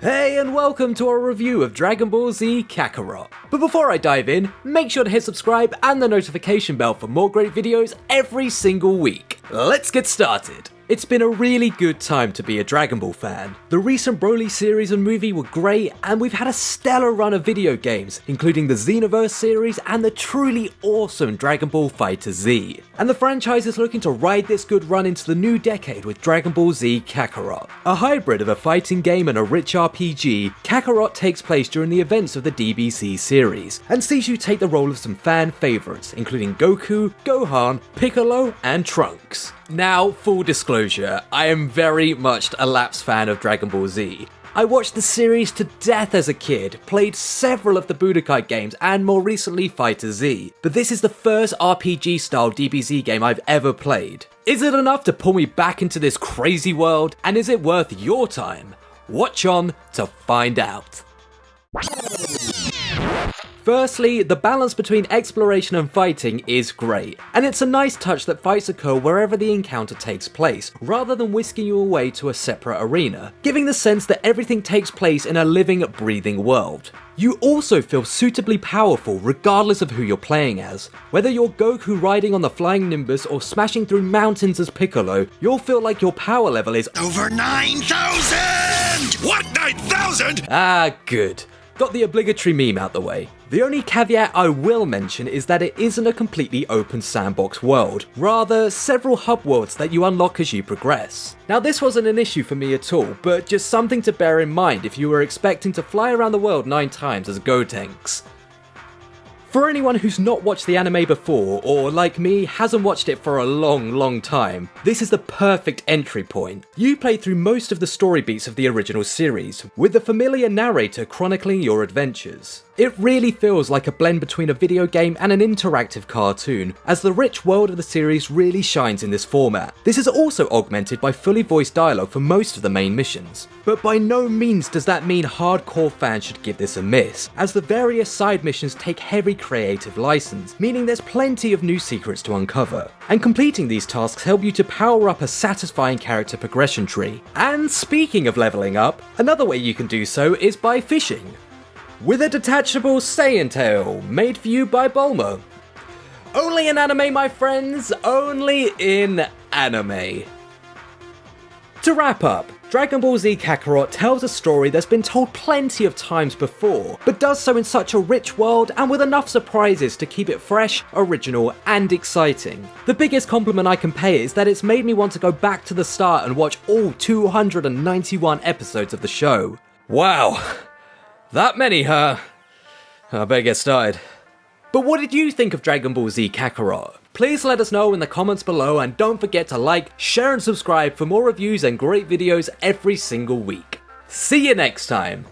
Hey and welcome to our review of Dragon Ball Z Kakarot. But before I dive in, make sure to hit subscribe and the notification bell for more great videos every single week. Let's get started. It's been a really good time to be a Dragon Ball fan. The recent Broly series and movie were great, and we've had a stellar run of video games, including the Xenoverse series and the truly awesome Dragon Ball FighterZ. And the franchise is looking to ride this good run into the new decade with Dragon Ball Z Kakarot. A hybrid of a fighting game and a rich RPG, Kakarot takes place during the events of the DBZ series, and sees you take the role of some fan favourites, including Goku, Gohan, Piccolo, and Trunks. Now, full disclosure, I am very much a lapsed fan of Dragon Ball Z. I watched the series to death as a kid, played several of the Budokai games, and more recently FighterZ, but this is the first RPG-style DBZ game I've ever played. Is it enough to pull me back into this crazy world, and is it worth your time? Watch on to find out. Firstly, the balance between exploration and fighting is great, and it's a nice touch that fights occur wherever the encounter takes place, rather than whisking you away to a separate arena, giving the sense that everything takes place in a living, breathing world. You also feel suitably powerful regardless of who you're playing as. Whether you're Goku riding on the flying Nimbus or smashing through mountains as Piccolo, you'll feel like your power level is over 9,000! What, 9,000? Ah, good. Got the obligatory meme out the way. The only caveat I will mention is that it isn't a completely open sandbox world, rather several hub worlds that you unlock as you progress. Now this wasn't an issue for me at all, but just something to bear in mind if you were expecting to fly around the world 9 times as Gotenks. For anyone who's not watched the anime before, or like me, hasn't watched it for a long time, this is the perfect entry point. You play through most of the story beats of the original series, with the familiar narrator chronicling your adventures. It really feels like a blend between a video game and an interactive cartoon, as the rich world of the series really shines in this format. This is also augmented by fully voiced dialogue for most of the main missions. But by no means does that mean hardcore fans should give this a miss, as the various side missions take heavy creative license, meaning there's plenty of new secrets to uncover. And completing these tasks help you to power up a satisfying character progression tree. And speaking of leveling up, another way you can do so is by fishing. With a detachable Saiyan tail, made for you by Bulma. Only in anime, my friends, only in anime. To wrap up, Dragon Ball Z Kakarot tells a story that's been told plenty of times before, but does so in such a rich world and with enough surprises to keep it fresh, original, and exciting. The biggest compliment I can pay is that it's made me want to go back to the start and watch all 291 episodes of the show. Wow. That many, huh? I better get started. But what did you think of Dragon Ball Z Kakarot? Please let us know in the comments below, and don't forget to like, share and subscribe for more reviews and great videos every single week. See you next time!